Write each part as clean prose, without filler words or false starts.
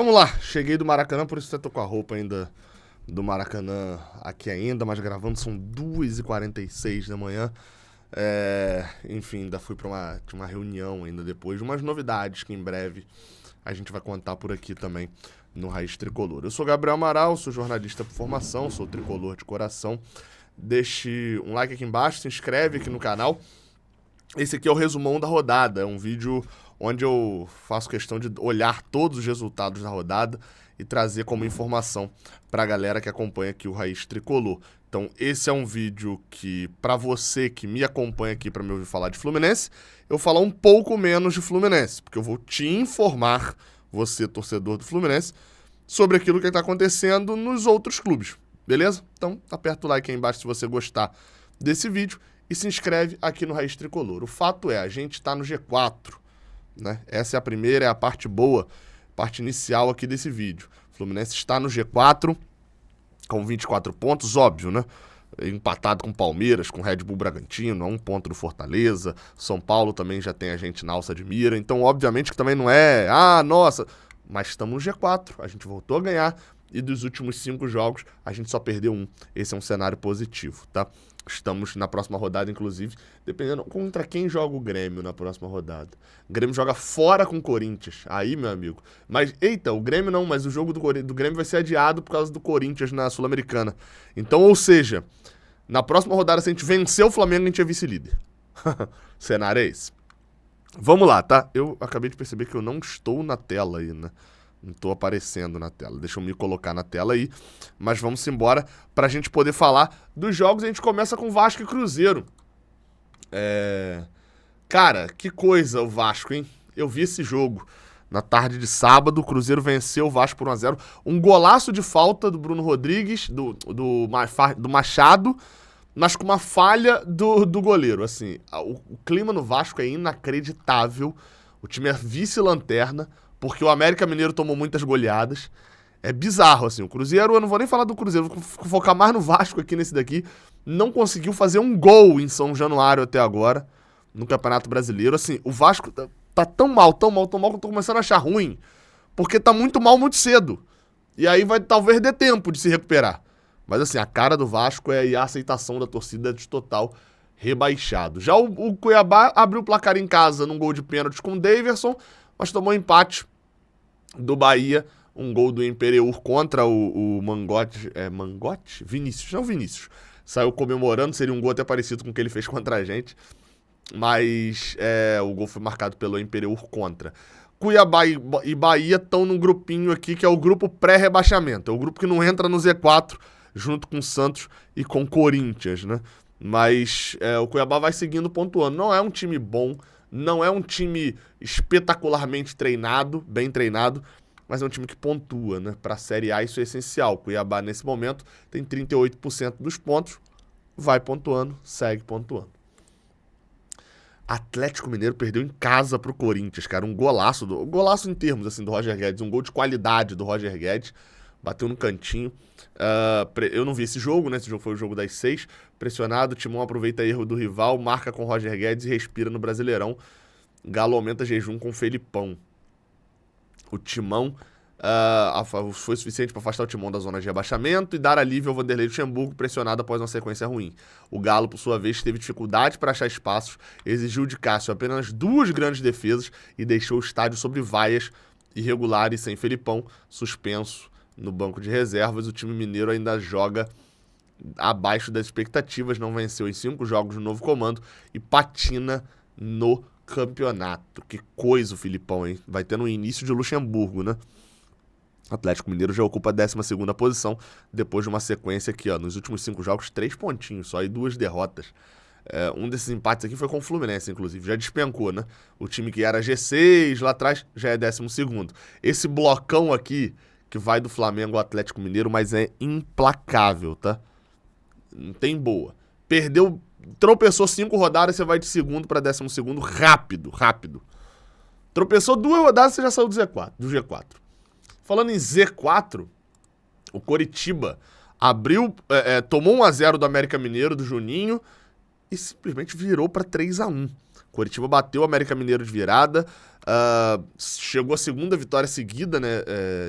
Vamos lá, cheguei do Maracanã, por isso eu tô com a roupa ainda do Maracanã aqui ainda, mas gravando são 2h46 da manhã. Enfim, ainda fui tinha uma reunião ainda depois, umas novidades que em breve a gente vai contar por aqui também no Raiz Tricolor. Eu sou Gabriel Amaral, sou jornalista por formação, sou tricolor de coração. Deixe um like aqui embaixo, se inscreve aqui no canal. Esse aqui é o resumão da rodada, é um vídeo onde eu faço questão de olhar todos os resultados da rodada e trazer como informação para a galera que acompanha aqui o Raiz Tricolor. Então esse é um vídeo que, para você que me acompanha aqui para me ouvir falar de Fluminense, eu vou falar um pouco menos de Fluminense, porque eu vou te informar, você torcedor do Fluminense, sobre aquilo que está acontecendo nos outros clubes, beleza? Então aperta o like aí embaixo se você gostar desse vídeo e se inscreve aqui no Raiz Tricolor. O fato é, a gente está no G4, né? Essa é a primeira, é a parte boa, parte inicial aqui desse vídeo. O Fluminense está no G4 com 24 pontos, óbvio, né? Empatado com Palmeiras, com Red Bull Bragantino, a 1 ponto do Fortaleza. São Paulo também já tem a gente na alça de mira. Então, obviamente que também não é, nossa, mas estamos no G4, a gente voltou a ganhar e dos últimos 5 jogos a gente só perdeu 1. Esse é um cenário positivo, tá? Estamos na próxima rodada, inclusive, dependendo contra quem joga o Grêmio na próxima rodada. O Grêmio joga fora com o Corinthians, aí, meu amigo. Mas, eita, o Grêmio não, mas o jogo do Grêmio vai ser adiado por causa do Corinthians na Sul-Americana. Então, ou seja, na próxima rodada, se a gente vencer o Flamengo, a gente é vice-líder. Cenário é esse. Vamos lá, tá? Eu acabei de perceber que eu não estou na tela aí, né? Não tô aparecendo na tela. Deixa eu me colocar na tela aí. Mas vamos embora pra gente poder falar dos jogos. A gente começa com Vasco e Cruzeiro. Cara, que coisa o Vasco, hein? Eu vi esse jogo na tarde de sábado. O Cruzeiro venceu o Vasco por 1-0. Um golaço de falta do Bruno Rodrigues, do Machado, mas com uma falha do goleiro. Assim, o clima no Vasco é inacreditável. O time é vice-lanterna, porque o América Mineiro tomou muitas goleadas. É bizarro, assim. O Cruzeiro, eu não vou nem falar do Cruzeiro, vou focar mais no Vasco aqui nesse daqui. Não conseguiu fazer um gol em São Januário até agora, no Campeonato Brasileiro. Assim, o Vasco tá tão mal, que eu tô começando a achar ruim, porque tá muito mal muito cedo. E aí talvez dê tempo de se recuperar. Mas assim, a cara do Vasco e a aceitação da torcida de total rebaixado. Já o Cuiabá abriu o placar em casa num gol de pênalti com o Daverson, mas tomou empate do Bahia, um gol do Imperiur contra o Mangote. Mangote? Vinícius, não Vinícius. Saiu comemorando, seria um gol até parecido com o que ele fez contra a gente. Mas o gol foi marcado pelo Imperiur contra. Cuiabá e Bahia estão num grupinho aqui que é o grupo pré-rebaixamento. É o grupo que não entra no Z4 junto com Santos e com Corinthians, né? Mas o Cuiabá vai seguindo pontuando. Não é um time bom, não é um time espetacularmente treinado, bem treinado, mas é um time que pontua, né? Para a Série A isso é essencial. O Cuiabá, nesse momento, tem 38% dos pontos, vai pontuando, segue pontuando. Atlético Mineiro perdeu em casa pro Corinthians, cara. Um golaço, golaço em termos assim, do Roger Guedes, um gol de qualidade do Roger Guedes. Bateu no cantinho. Eu não vi esse jogo, né? Esse jogo foi o jogo das 6. Pressionado, o Timão aproveita erro do rival, marca com o Roger Guedes e respira no Brasileirão. Galo aumenta jejum com o Felipão. O Timão foi suficiente para afastar o Timão da zona de rebaixamento e dar alívio ao Vanderlei Luxemburgo, pressionado após uma sequência ruim. O Galo, por sua vez, teve dificuldade para achar espaços, exigiu de Cássio apenas 2 grandes defesas e deixou o estádio sobre vaias irregulares sem Felipão, suspenso no banco de reservas. O time mineiro ainda joga abaixo das expectativas, não venceu em 5 jogos no novo comando e patina no campeonato. Que coisa o Filipão, hein? Vai ter no início de Luxemburgo, né? O Atlético Mineiro já ocupa a 12ª posição, depois de uma sequência aqui, ó, nos últimos 5 jogos, 3 pontinhos só e 2 derrotas. Um desses empates aqui foi com o Fluminense, inclusive, já despencou, né? O time que era G6 lá atrás já é 12º. Esse blocão aqui, que vai do Flamengo ao Atlético Mineiro, mas é implacável, tá? Não tem boa. Perdeu, tropeçou 5 rodadas, você vai de segundo para 12º, rápido. Tropeçou 2 rodadas, você já saiu do G4. Falando em Z4, o Coritiba tomou 1-0 do América Mineiro, do Juninho, e simplesmente virou para 3-1. Coritiba bateu o América Mineiro de virada, Chegou a segunda vitória seguida, né?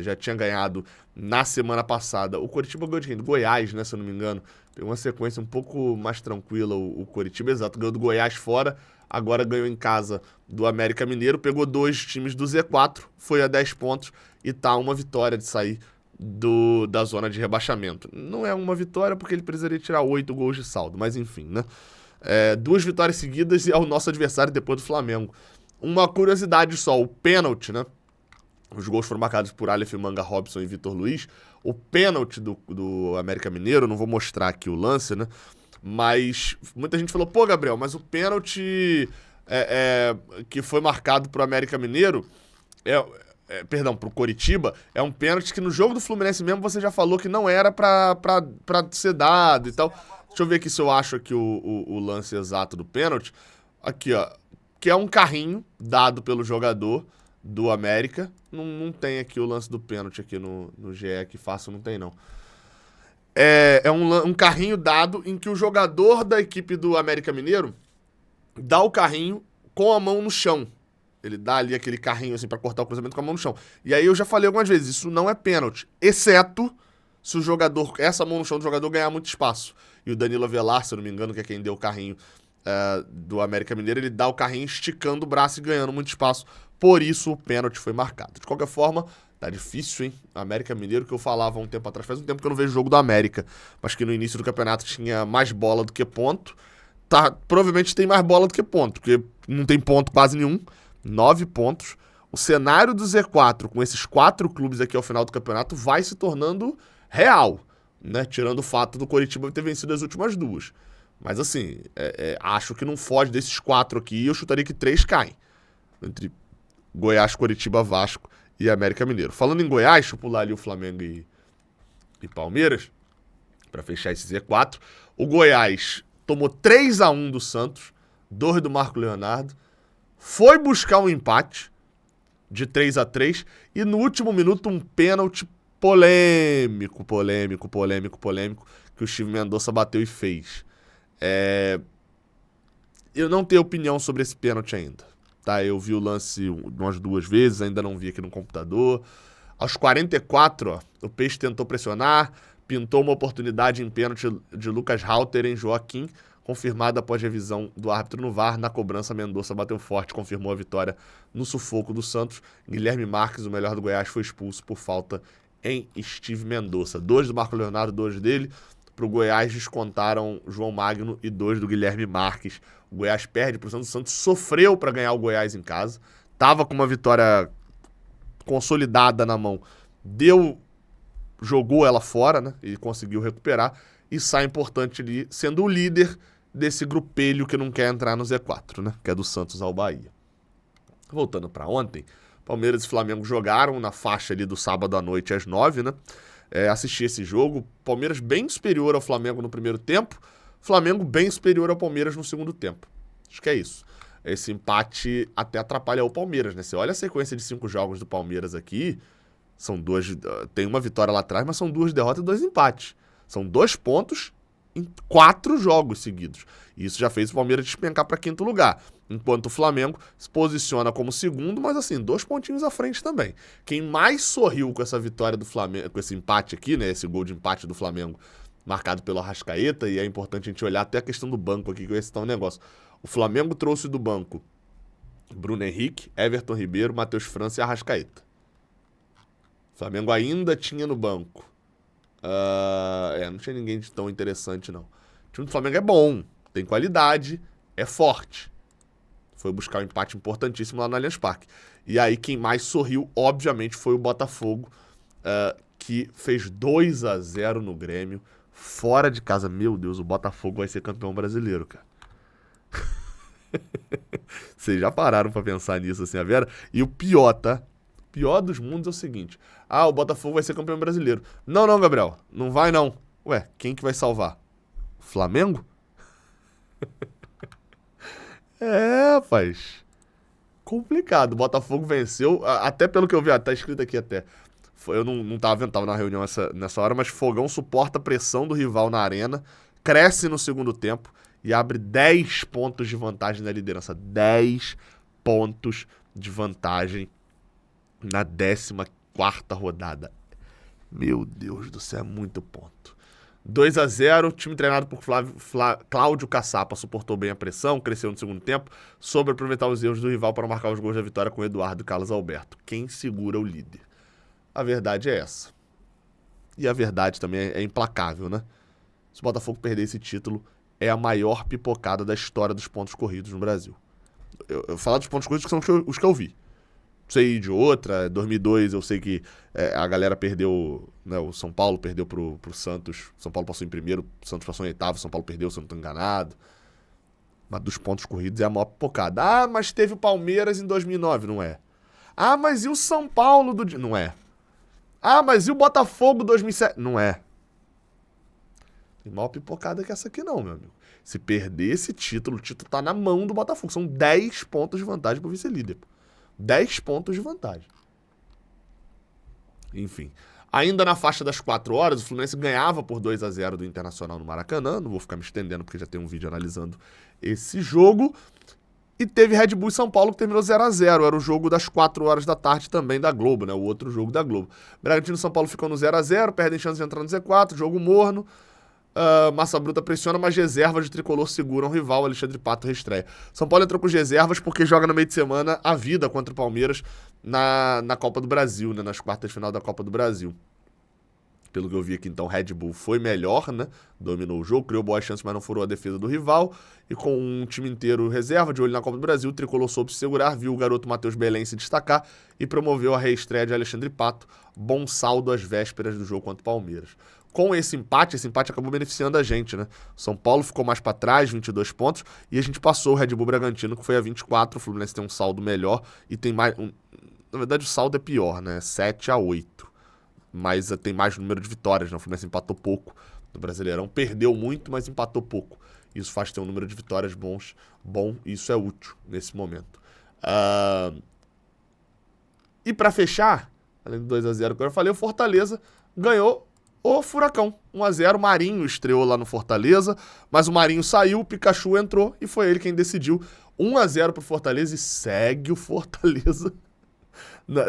Já tinha ganhado na semana passada. O Coritiba ganhou de quem? Do Goiás, né? Se eu não me engano. Pegou uma sequência um pouco mais tranquila o Coritiba, exato. Ganhou do Goiás fora, agora ganhou em casa do América Mineiro. Pegou 2 times do Z4, foi a 10 pontos e tá uma vitória de sair da zona de rebaixamento. Não é uma vitória porque ele precisaria tirar 8 gols de saldo, mas enfim, né? 2 vitórias seguidas e é o nosso adversário depois do Flamengo. Uma curiosidade só, o pênalti, né? Os gols foram marcados por Aleph Manga Robson e Vitor Luiz. O pênalti do América Mineiro, não vou mostrar aqui o lance, né? Mas muita gente falou, pô, Gabriel, mas o pênalti que foi marcado pro América Mineiro, perdão, pro Coritiba, é um pênalti que no jogo do Fluminense mesmo você já falou que não era pra ser dado e tal. Deixa eu ver aqui se eu acho aqui o lance exato do pênalti. Aqui, ó. Que é um carrinho dado pelo jogador do América. Não tem aqui o lance do pênalti aqui no GE, que fácil não tem não. É um carrinho dado em que o jogador da equipe do América Mineiro dá o carrinho com a mão no chão. Ele dá ali aquele carrinho assim pra cortar o cruzamento com a mão no chão. E aí eu já falei algumas vezes, isso não é pênalti, exceto se o jogador, essa mão no chão do jogador ganhar muito espaço. E o Danilo Avelar, se eu não me engano, que é quem deu o carrinho do América Mineiro, ele dá o carrinho esticando o braço e ganhando muito espaço. Por isso o pênalti foi marcado. De qualquer forma, tá difícil, hein? América Mineiro, que eu falava há um tempo atrás, faz um tempo que eu não vejo o jogo do América, mas que no início do campeonato tinha mais bola do que ponto. Provavelmente tem mais bola do que ponto, porque não tem ponto quase nenhum. 9 pontos. O cenário do Z4, com esses 4 clubes aqui ao final do campeonato, vai se tornando real, né? Tirando o fato do Coritiba ter vencido as últimas 2. Mas assim, acho que não foge desses 4 aqui, eu chutaria que 3 caem. Entre Goiás, Coritiba, Vasco e América Mineiro. Falando em Goiás, deixa eu pular ali o Flamengo e Palmeiras, para fechar esse Z4. O Goiás tomou 3-1 do Santos, 2 do Marco Leonardo, foi buscar um empate de 3-3 e no último minuto um pênalti polêmico, que o Steve Mendonça bateu e fez. Eu não tenho opinião sobre esse pênalti ainda, tá? Eu vi o lance umas 2 vezes, ainda não vi aqui no computador. Aos 44, ó, o Peixe tentou pressionar, pintou uma oportunidade em pênalti de Lucas Halter em Joaquim, confirmada após revisão do árbitro no VAR. Na cobrança, Mendonça bateu forte, confirmou a vitória no sufoco do Santos. Guilherme Marques, o melhor do Goiás, foi expulso por falta em Steve Mendonça. 2 do Marco Leonardo, 2 dele. Para o Goiás descontaram João Magno e 2 do Guilherme Marques. O Goiás perde para o Santos. O Santos sofreu para ganhar o Goiás em casa. Tava com uma vitória consolidada na mão. Jogou ela fora, né? E conseguiu recuperar. E sai importante ali, sendo o líder desse grupelho que não quer entrar no Z4, né? Que é do Santos ao Bahia. Voltando para ontem, Palmeiras e Flamengo jogaram na faixa ali do sábado à noite às 9, né? Assisti esse jogo, Palmeiras bem superior ao Flamengo no primeiro tempo, Flamengo bem superior ao Palmeiras no segundo tempo. Acho que é isso. Esse empate até atrapalha o Palmeiras, né? Você olha a sequência de 5 jogos do Palmeiras aqui, são 2, tem uma vitória lá atrás, mas são 2 derrotas e 2 empates. São 2 pontos em 4 jogos seguidos. E isso já fez o Palmeiras despencar para 5º lugar. Enquanto o Flamengo se posiciona como segundo, mas assim, 2 pontinhos à frente também. Quem mais sorriu com essa vitória do Flamengo, com esse empate aqui, né? Esse gol de empate do Flamengo marcado pelo Arrascaeta, e é importante a gente olhar até a questão do banco aqui, que esse tá um negócio. O Flamengo trouxe do banco Bruno Henrique, Everton Ribeiro, Matheus França e Arrascaeta. O Flamengo ainda tinha no banco. Não tinha ninguém de tão interessante, não. O time do Flamengo é bom, tem qualidade, é forte. Foi buscar um empate importantíssimo lá no Allianz Parque. E aí quem mais sorriu, obviamente, foi o Botafogo, que fez 2-0 no Grêmio, fora de casa. Meu Deus, o Botafogo vai ser campeão brasileiro, cara. Vocês já pararam pra pensar nisso, assim, a Vera? E o pior, tá? O pior dos mundos é o seguinte. O Botafogo vai ser campeão brasileiro. Não, Gabriel, não vai não. Ué, quem que vai salvar? O Flamengo? Rapaz. Complicado. O Botafogo venceu, até pelo que eu vi, tá escrito aqui até. Eu não tava vendo, tava na reunião nessa hora, mas Fogão suporta a pressão do rival na arena, cresce no segundo tempo e abre 10 pontos de vantagem na liderança. 10 pontos de vantagem na 14ª rodada. Meu Deus do céu, é muito ponto. 2-0, time treinado por Cláudio Caçapa suportou bem a pressão, cresceu no segundo tempo, soube aproveitar os erros do rival para marcar os gols da vitória com Eduardo e Carlos Alberto. Quem segura o líder? A verdade é essa. E a verdade também é implacável, né? Se o Botafogo perder esse título, é a maior pipocada da história dos pontos corridos no Brasil. Eu falar dos pontos corridos que são os que eu vi. Sei de outra, 2002 eu sei que a galera perdeu, né, o São Paulo perdeu pro Santos, São Paulo passou em primeiro, o Santos passou em oitavo, São Paulo perdeu, se eu não tô enganado. Mas dos pontos corridos é a maior pipocada. Ah, mas teve o Palmeiras em 2009, não é? Ah, mas e o São Paulo do... Não é. Ah, mas e o Botafogo 2007? Não é. Tem maior pipocada que essa aqui não, meu amigo. Se perder esse título, o título tá na mão do Botafogo. São 10 pontos de vantagem pro vice-líder. 10 pontos de vantagem. Enfim. Ainda na faixa das 4 horas, o Fluminense ganhava por 2-0 do Internacional no Maracanã. Não vou ficar me estendendo porque já tem um vídeo analisando esse jogo. E teve Red Bull e São Paulo que terminou 0-0. Era o jogo das 4 horas da tarde também da Globo, né? O outro jogo da Globo. Bragantino e São Paulo ficam no 0-0, perdem chance de entrar no Z4, jogo morno. Massa Bruta pressiona, mas reservas de Tricolor seguram o rival, Alexandre Pato reestreia. São Paulo entrou com reservas porque joga no meio de semana a vida contra o Palmeiras na Copa do Brasil, né? Nas quartas de final da Copa do Brasil. Pelo que eu vi aqui, então, Red Bull foi melhor, né? Dominou o jogo, criou boas chances, mas não furou a defesa do rival. E com um time inteiro reserva, de olho na Copa do Brasil, o Tricolor soube se segurar, viu o garoto Matheus Belém se destacar e promoveu a reestreia de Alexandre Pato. Bom saldo às vésperas do jogo contra o Palmeiras. Com esse empate acabou beneficiando a gente, né? São Paulo ficou mais para trás, 22 pontos, e a gente passou o Red Bull Bragantino, que foi a 24. O Fluminense tem um saldo melhor e tem mais... Na verdade, o saldo é pior, né? 7-8. Mas tem mais número de vitórias, né? O Fluminense empatou pouco no Brasileirão. Perdeu muito, mas empatou pouco. Isso faz ter um número de vitórias bom, e isso é útil nesse momento. E para fechar, além do 2-0 que eu falei, o Fortaleza ganhou o Furacão, 1-0, Marinho estreou lá no Fortaleza, mas o Marinho saiu, o Pikachu entrou e foi ele quem decidiu. 1-0 pro Fortaleza e segue o Fortaleza,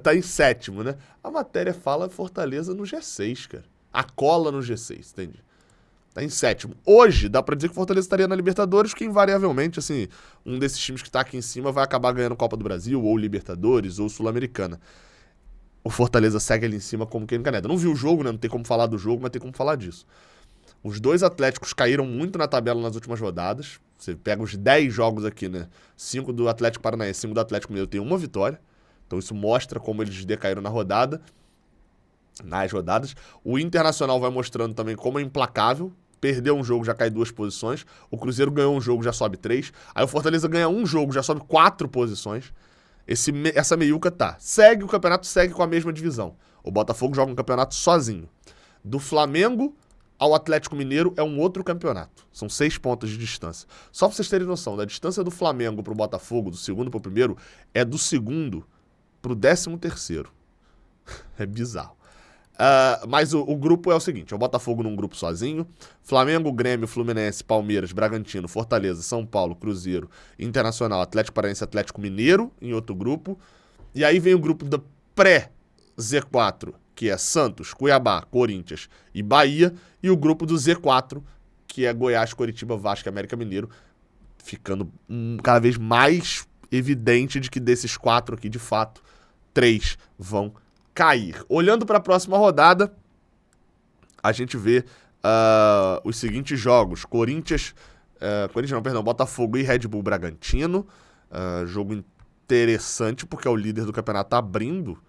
tá em 7º, né? A matéria fala Fortaleza no G6, cara. A cola no G6, entende? Tá em 7º. Hoje, dá pra dizer que o Fortaleza estaria na Libertadores, que invariavelmente, assim, um desses times que tá aqui em cima vai acabar ganhando Copa do Brasil, ou Libertadores, ou Sul-Americana. O Fortaleza segue ali em cima como quem não caneta. Não viu o jogo, né? Não tem como falar do jogo, mas tem como falar disso. Os dois Atléticos caíram muito na tabela nas últimas rodadas. Você pega os 10 jogos aqui, né? 5 do Atlético Paranaense, 5 do Atlético Mineiro tem uma vitória. Então isso mostra como eles decaíram nas rodadas. O Internacional vai mostrando também como é implacável. Perdeu um jogo, já cai 2 posições. O Cruzeiro ganhou um jogo, já sobe 3. Aí o Fortaleza ganha um jogo, já sobe 4 posições. Essa meiuca tá. Segue o campeonato, segue com a mesma divisão. O Botafogo joga um campeonato sozinho. Do Flamengo ao Atlético Mineiro é um outro campeonato. São 6 pontos de distância. Só pra vocês terem noção, da distância do Flamengo pro Botafogo, do segundo pro primeiro, é do segundo pro 13º. É bizarro. Mas o grupo é o seguinte, é o Botafogo num grupo sozinho, Flamengo, Grêmio, Fluminense, Palmeiras, Bragantino, Fortaleza, São Paulo, Cruzeiro, Internacional, Atlético Paranaense, Atlético Mineiro em outro grupo, e aí vem o grupo da pré-Z4, que é Santos, Cuiabá, Corinthians e Bahia, e o grupo do Z4, que é Goiás, Coritiba, Vasco e América Mineiro, ficando cada vez mais evidente de que desses 4 aqui, de fato, 3 vão cair. Olhando para a próxima rodada, a gente vê os seguintes jogos. Botafogo e Red Bull Bragantino. Jogo interessante, porque é o líder do campeonato tá abrindo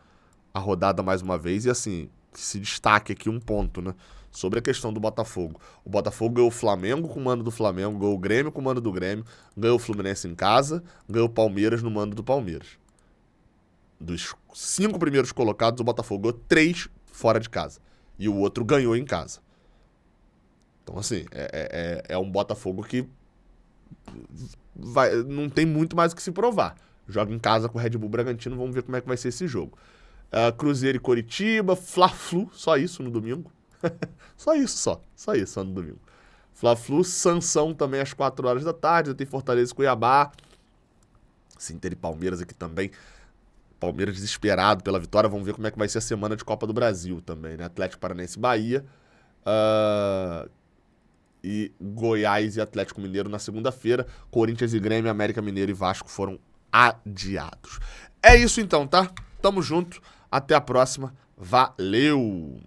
a rodada mais uma vez. E assim, se destaque aqui um ponto, né? Sobre a questão do Botafogo. O Botafogo ganhou o Flamengo com o mando do Flamengo, ganhou o Grêmio com o mando do Grêmio, ganhou o Fluminense em casa, ganhou o Palmeiras no mando do Palmeiras. Dos 5 primeiros colocados, o Botafogo ganhou 3 fora de casa. E o outro ganhou em casa. Então, assim, é um Botafogo que não tem muito mais o que se provar. Joga em casa com o Red Bull Bragantino, vamos ver como é que vai ser esse jogo. Cruzeiro e Coritiba, Fla-Flu, só isso no domingo. Só isso no domingo. Fla-Flu, Sansão também às 4 horas da tarde, tem Fortaleza e Cuiabá. Inter e Palmeiras aqui também Palmeiras desesperado pela vitória. Vamos ver como é que vai ser a semana de Copa do Brasil também, né? Atlético Paranaense e Bahia. E Goiás e Atlético Mineiro na segunda-feira. Corinthians e Grêmio, América Mineiro e Vasco foram adiados. É isso então, tá? Tamo junto. Até a próxima. Valeu!